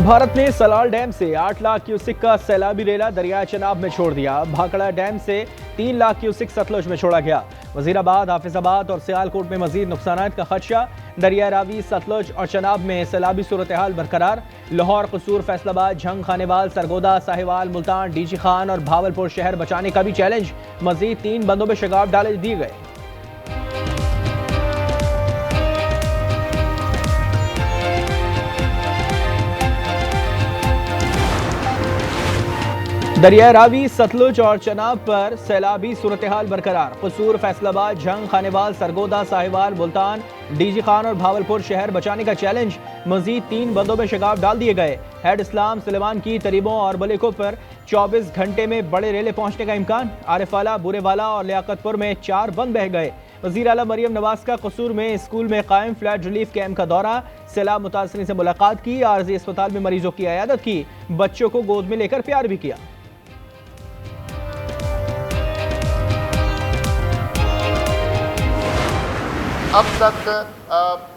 भारत ने सलाल डैम से 8 लाख क्यूसिक का सैलाबी रेला दरिया चनाब में छोड़ दिया। भाखड़ा डैम से 3 लाख क्यूसिक सतलुज में छोड़ा गया। वजीराबाद, हाफिजाबाद और सियालकोट में मजीद नुकसान का खदशा। दरिया रावी, सतलुज और चनाब में सैलाबी सूरत हाल बरकरार। लाहौर, कसूर, फैसलाबाद, झंग, खानेवाल, सरगोदा, साहिवाल, मुल्तान, डीजी खान और भावलपुर शहर बचाने का भी चैलेंज। मजीद 3 बंदों में शगाफ डाले दिए गए। दरिया रावी, सतलुज और चनाब पर सैलाबी सूरत हाल बरकरार। कसूर, फैसलाबाद, झंग, खानेवाल, सरगोदा, साहिवाल, मुल्तान, डीजी खान और भावलपुर शहर बचाने का चैलेंज। मजीद 3 बंदों में शगाफ डाल दिए गए। हेड इस्लाम, सुलेमान की तरीबों और बलेको पर 24 घंटे में बड़े रेले पहुंचने का इम्कान। आरिफवाला, बुरेवाला और लियाकतपुर में 4 बंद बह गए। वज़ीर आला मरियम नवाज का कसूर में स्कूल में कायम फ्लड रिलीफ कैंप का दौरा। सैलाब मुतासरीन से मुलाकात की। आरजी अस्पताल में मरीजों की इयादत की। बच्चों को गोद में लेकर प्यार भी किया। अब तक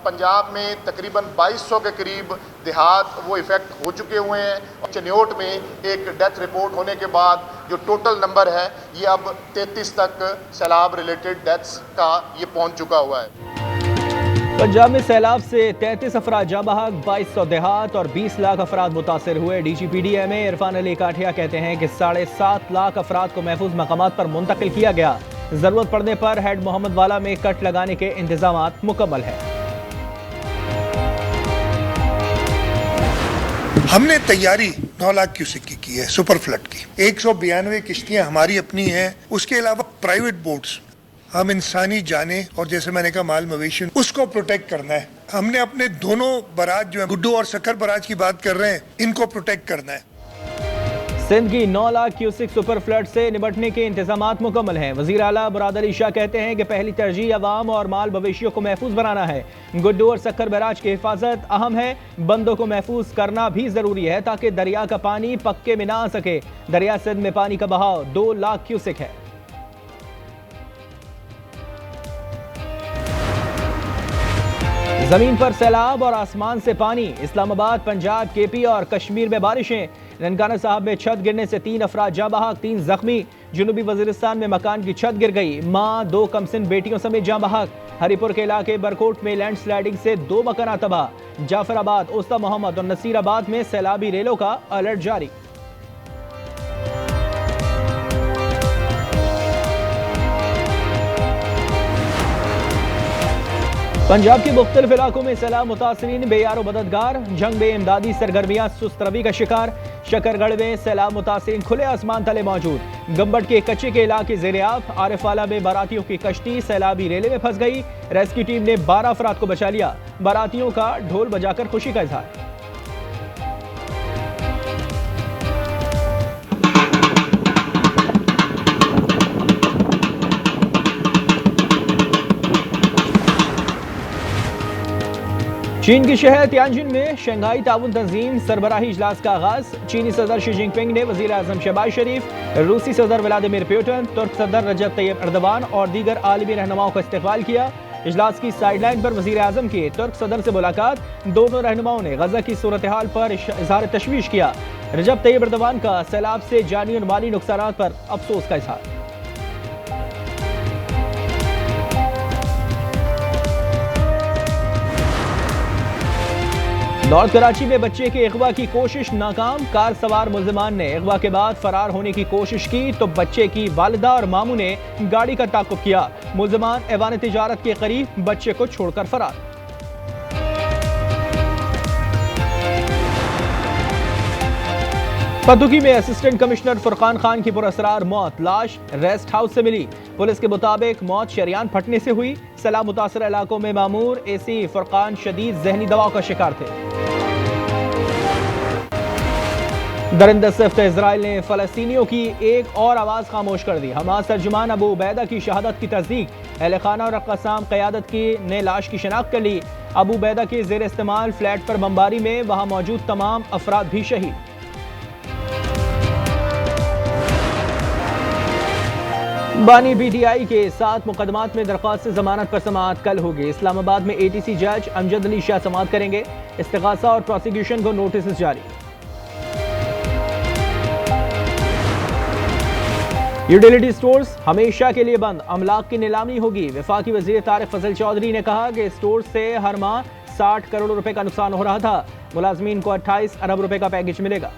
पंजाब में तकरीबन 2200 के करीब देहात वो इफ़ेक्ट हो चुके हुए हैं। चनियोट में एक डेथ रिपोर्ट होने के बाद जो टोटल नंबर है ये अब 33 तक सैलाब रिलेटेड डेथ्स का ये पहुंच चुका हुआ है। पंजाब में सैलाब से 33 अफराद जाँ बहक, 2200 देहात और 20 लाख अफराद मुतासर हुए। DGPDMA इरफान अली काठिया कहते हैं कि 7.5 लाख अफराद को महफूज मकामात पर मुंतकिल किया गया। जरूरत पड़ने पर हेड मोहम्मद वाला में कट लगाने के इंतजामात मुकम्मल है। हमने तैयारी 9 लाख क्यूसिक की है सुपर फ्लड की। 192 किश्तियां हमारी अपनी हैं। उसके अलावा प्राइवेट बोट्स, हम इंसानी जाने और जैसे मैंने कहा माल मवेशी उसको प्रोटेक्ट करना है। हमने अपने दोनों बराज जो है गुड्डू और सक्कर बराज की बात कर रहे हैं, इनको प्रोटेक्ट करना है। सिंध की 9 लाख क्यूसिक सुपर फ्लड से निपटने के इंतजामात मुकम्मल हैं। वज़ीर आला मुराद अली शाह कहते हैं कि पहली तरजीह अवाम और माल मवेशियों को महफूज बनाना है। गुड्डू और सक्कर बराज की हिफाजत अहम है। बंदों को महफूज करना भी जरूरी है ताकि दरिया का पानी पक्के में ना आ सके। दरिया सिंध में पानी का बहाव 2 लाख क्यूसिक है। जमीन पर सैलाब और आसमान से पानी। इस्लामाबाद, पंजाब, KP और कश्मीर में बारिशें। ननकाना साहब में छत गिरने से 3 अफराद जाँ बहक, 3 जख्मी। जनूबी वजीरिस्तान में मकान की छत गिर गई। मां, 2 कमसिन बेटियों समेत जाँ बहक। हरिपुर के इलाके बरकोट में लैंडस्लाइडिंग से 2 मकान तबाह। जाफराबाद, उस्ता मोहम्मद और नसीराबाद में सैलाबी रेलों का अलर्ट जारी। पंजाब के मुख्तलिफ इलाकों में सैलाब मुतासरीन बेयारो मददगार। जंग में इमदादी सरगर्मियां सुस्त रवी का शिकार। शकरगढ़ में सैलाब मुतासरीन खुले आसमान तले मौजूद। गंबट के कच्चे के इलाके ज़ेर-ए-आब। आरिफवाला में बारातियों की कश्ती सैलाबी रेले में फंस गई। रेस्क्यू टीम ने 12 अफराद को बचा लिया। बारातियों का ढोल बजाकर खुशी का इजहार। चीन के शहर तियानजिन में शंघाई ताउन तंजीम सरबराही इजलास का आगाज। चीनी सदर शी जिनपिंग ने वजीर आजम शहबाज शरीफ, रूसी सदर व्लादिमीर पुतिन, तुर्क सदर रजब तैयब एर्दोगान और दीगर आलमी रहनुमाओं का इस्तकबाल किया। इजलास की साइडलाइन पर वजीर आजम की तुर्क सदर से मुलाकात। दोनों रहनुमाओं ने गजा की सूरत हाल पर इजहार तशवीश किया। रजब तैयब एर्दोगान का सैलाब से जानी और माली नुकसान पर अफसोस का इजहार। नॉर्थ कराची में बच्चे के अगवा की कोशिश नाकाम। कार सवार मुल्जिमान ने अगवा के बाद फरार होने की कोशिश की तो बच्चे की वालिदा और मामू ने गाड़ी का ताक़ुब किया। मुल्जिमान ऐवान तिजारत के करीब बच्चे को छोड़कर फरार। पतुकी में असिस्टेंट कमिश्नर फुरकान खान की पुरअसरार मौत। लाश रेस्ट हाउस से मिली। पुलिस के मुताबिक मौत शरियान फटने से हुई। सैलाब मुतासर इलाकों में मामूर AC फुरकान शदीद जहनी दबाव का शिकार थे। दरिंदा सिफ्त इजराइल ने फलस्तीनियों की एक और आवाज खामोश कर दी। हमास तर्जुमान अबू उबैदा की शहादत की तस्दीक। अहले खाना और क़स्साम क़यादत की ने लाश की शनाख्त कर ली। अबू उबैदा के ज़ेर इस्तेमाल फ्लैट पर बमबारी में वहां मौजूद तमाम अफराद भी शहीद। बानी BTI के 7 मुकदमात में दरख्वास्त जमानत पर समाअत कल होगी। इस्लामाबाद में ATC जज अमजद अली शाह समाअत करेंगे। इस्तिगासा और प्रोसिक्यूशन को नोटिस जारी। यूटिलिटी स्टोर्स हमेशा के लिए बंद, अमलाक की नीलामी होगी। वफाकी वजीर तारिक फजल चौधरी ने कहा कि स्टोर से हर माह 60 करोड़ रुपए का नुकसान हो रहा था। मुलाजमीन को 28 अरब रुपए का पैकेज मिलेगा।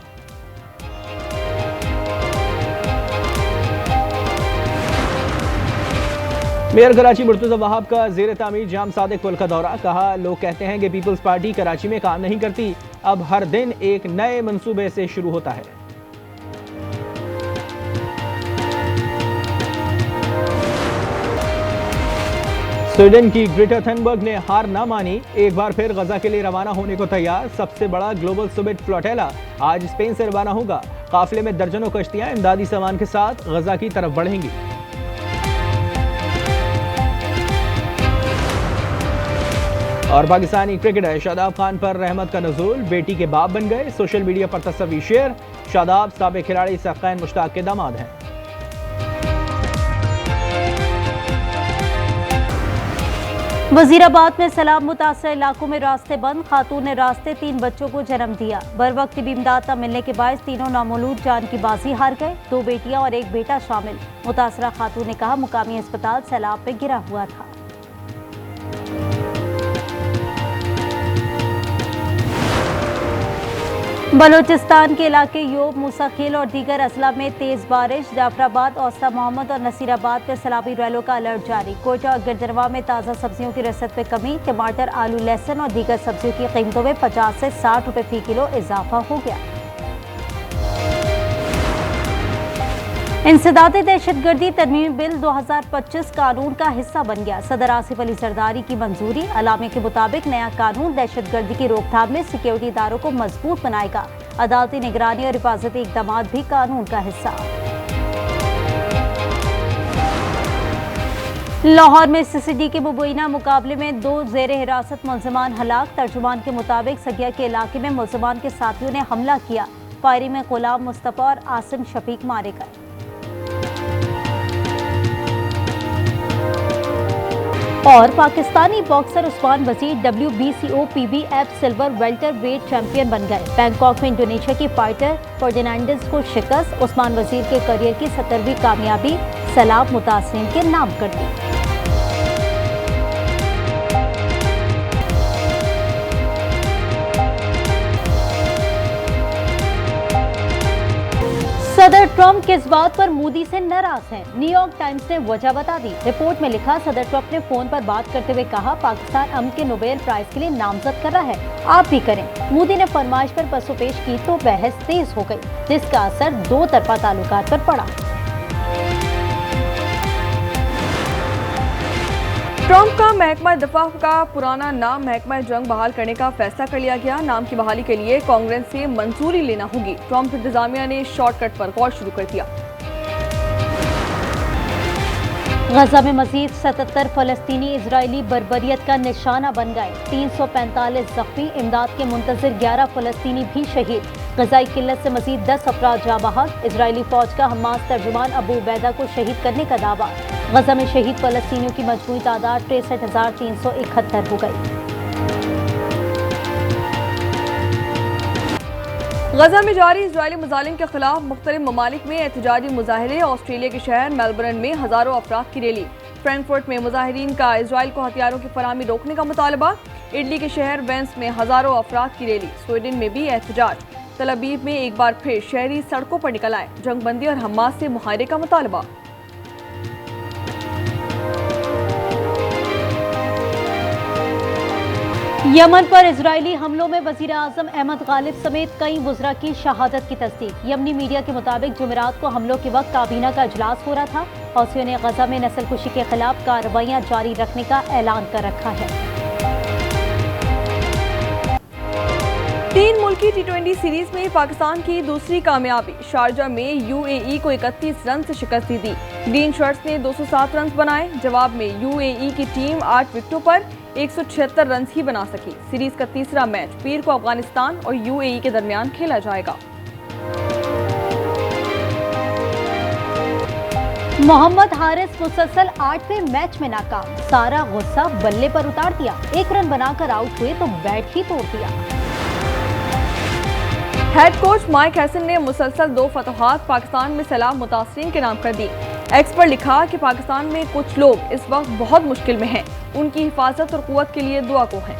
मेयर कराची मुर्तजा वहाब का ज़ेर तामीर जाम सादिक पुल का दौरा। कहा, लोग कहते हैं कि पीपल्स पार्टी कराची में काम नहीं करती, अब हर दिन एक नए मंसूबे से शुरू होता है। स्वीडन की ग्रेटा थनबर्ग ने हार ना मानी, एक बार फिर गजा के लिए रवाना होने को तैयार। सबसे बड़ा ग्लोबल सुमिट फ्लोटेला आज स्पेन से रवाना होगा। काफिले में दर्जनों कश्तियां इमदादी सामान के साथ गजा की तरफ बढ़ेंगी। और पाकिस्तानी क्रिकेटर शादाब खान पर रहमत का नज़ूल, बेटी के बाप बन गए। सोशल मीडिया पर तस्वीर शेयर। शादाब साबिक खिलाड़ी सफ़ीन मुश्ताक के दामाद हैं। वजीराबाद में सैलाब मुतासर इलाकों में रास्ते बंद, खातून ने रास्ते 3 बच्चों को जन्म दिया। बर वक्त भी इमदाद न मिलने के बायस तीनों नामौलूद जान की बाजी हार गए। 2 बेटियां और 1 बेटा शामिल। मुतासरा खातून ने कहा, मुकामी अस्पताल सैलाब में गिरा हुआ था। बलूचिस्तान के इलाके योब, मूसाखेल और दीगर अजला में तेज बारिश। जाफराबाद, औसा मोहम्मद और नसीराबाद में सैलाबी रैलों का अलर्ट जारी। कोयटा और गिरदनवा में ताज़ा सब्जियों की रसद में कमी। टमाटर, आलू, लहसुन और दीगर सब्जियों की कीमतों में 50 से 60 रुपए फी किलो इजाफा हो गया। इंसदादी दहशतगर्दी तरमीम बिल 2025 कानून का हिस्सा बन गया। सदर आसिफ अली जरदारी की मंजूरी। अलामे के मुताबिक नया कानून दहशतगर्दी की रोकथाम में सिक्योरिटी इदारों को मजबूत बनाएगा। अदालती निगरानी और हिफाजती इकदाम भी कानून का हिस्सा। लाहौर में सीसीडी के मुबैना मुकाबले में 2 ज़ेरे हिरासत मुलजमान हलाक। तर्जुमान के मुताबिक सगिया के इलाके में मुलजमान के साथियों ने हमला किया। फायरिंग में गुलाम मुस्तफ़ा और आसिम शफीक मारे गए। और पाकिस्तानी बॉक्सर उस्मान वजीर WBCO PBF silver welter wait champion बन गए। बैंकॉक में इंडोनेशिया की फाइटर फर्डिनांडिस को शिकस्त। उस्मान वजीर के करियर की 17वीं कामयाबी सैलाब मुतासिरीन के नाम कर दी। सदर ट्रंप किस बात पर मोदी से नाराज हैं? न्यूयॉर्क टाइम्स ने वजह बता दी। रिपोर्ट में लिखा, सदर ट्रंप ने फोन पर बात करते हुए कहा, पाकिस्तान अमन के नोबेल प्राइज के लिए नामजद कर रहा है, आप भी करें। मोदी ने फरमाइश पर पसोपेश की तो बहस तेज हो गई, जिसका असर 2 तरफा ताल्लुकात पर पड़ा। ट्रंप का महकमा दफा का पुराना नाम महकमा जंग बहाल करने का फैसला कर लिया गया। नाम की बहाली के लिए कांग्रेस से मंजूरी लेना होगी। ट्रंप इंतजामिया ने शॉर्टकट पर गौर शुरू कर दिया। गजा में मजीद 77 फलस्तीनी इजरायली बर्बरियत का निशाना बन गए। 345 जख्मी। इमदाद के मुंतजर 11 फलस्तीनी भी शहीद। गजाई किल्लत से मजीद 10 अफराद जा बहक। इजरायली फौज का हमास तर्जुमान अबू उबैदा को शहीद करने का दावा। गजा में शहीद फलस्तीनियों की मजमूई तादाद 63,371 हो गई। गजा में जारी इजरायली मुजालिम के खिलाफ मुख्तलिफ ममालिक में एहतजाजी मुजाहरे। ऑस्ट्रेलिया के शहर मेलबर्न में हजारों अफराद की रैली। फ्रैंकफर्ट में मुजाहिरीन का इजराइल को हथियारों की फराहमी रोकने का मुतालबा। इटली के शहर वेंस में हजारों अफराद की रैली। स्वीडन में भी एहतजाज। तल अवीव में एक बार फिर शहरी सड़कों पर निकल आए। जंगबंदी और हमास से मुहायरे का मुतालबा। यमन पर इजरायली हमलों में वजीर आजम अहमद गालिब समेत कई वुज़रा की शहादत की तस्दीक। यमनी मीडिया के मुताबिक जुमेरात को हमलों के वक्त काबीना का इजलास हो रहा था। हौसियों ने गजा में नस्लकुशी के खिलाफ कार्रवाइयां जारी रखने का ऐलान कर रखा है। 3 मुल्की T20 सीरीज में पाकिस्तान की दूसरी कामयाबी। शारजा में UAE को 31 रन से शिकस्त दी। ग्रीन शर्ट्स ने 207 रन बनाए। जवाब में UAE की टीम 8 विकेटों पर 176 रन ही बना सकी। सीरीज का तीसरा मैच पीर को अफगानिस्तान और UAE के दरमियान खेला जाएगा। मोहम्मद हारिस मुसलसल 8वें मैच में नाकाम। सारा गुस्सा बल्ले पर उतार दिया। 1 रन बनाकर आउट हुए तो बैट ही तोड़ दिया। हेड कोच माइक हैसन ने मुसलसल 2 फतहात पाकिस्तान में सैलाब मुतासरीन के नाम कर दी। एक्स पर लिखा कि पाकिस्तान में कुछ लोग इस वक्त बहुत मुश्किल में हैं, उनकी हिफाजत और कुव्वत के लिए दुआ को हैं।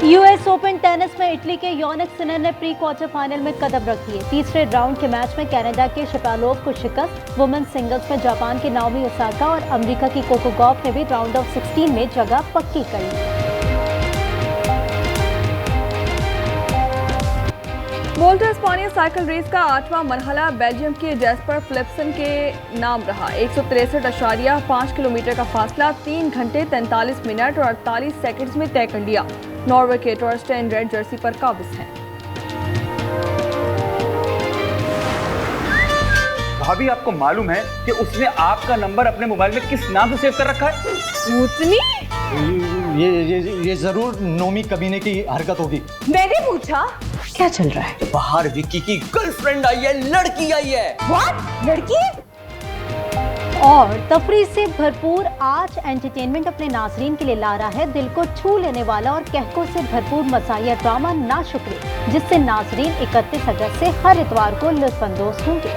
यूएस ओपन टेनिस में इटली के योनिक सिनर ने प्री क्वार्टर फाइनल में कदम रख दिए। तीसरे राउंड के मैच में कनाडा के शपालोव को शिकस्त। वुमेन्स सिंगल्स में जापान के नाओमी ओसाका और अमेरिका की कोको गॉफ ने भी राउंड ऑफ 16 में जगह पक्की कर ली। वोल्टा इस्पानिया साइकिल रेस का 8वां मरहला बेल्जियम के जैस्पर फिलिप्सन के नाम रहा। 163.5 किलोमीटर का फासला 3 घंटे 43 मिनट और 48 सेकंड्स में तय कर लिया। नॉर्वे के टॉरस्टेन रेड जर्सी पर काबिज हैं। भाभी, आपको मालूम है कि उसने आपका नंबर अपने मोबाइल में किस नाम से सेव कर रखा है? पूछनी? ये जरूर नोमी कमीने की हरकत होगी। मैंने पूछा क्या चल रहा है? बाहर विक्की की गर्लफ्रेंड आई है, लड़की आई है। व्हाट? लड़की? और तफरीह से भरपूर आज एंटरटेनमेंट अपने नाजरीन के लिए ला रहा है दिल को छू लेने वाला और कहकों से भरपूर मज़ाहिया ड्रामा नाशुक्रे, जिससे नाजरीन 31 अगस्त से हर इतवार को लुत्फ अंदोज होंगे।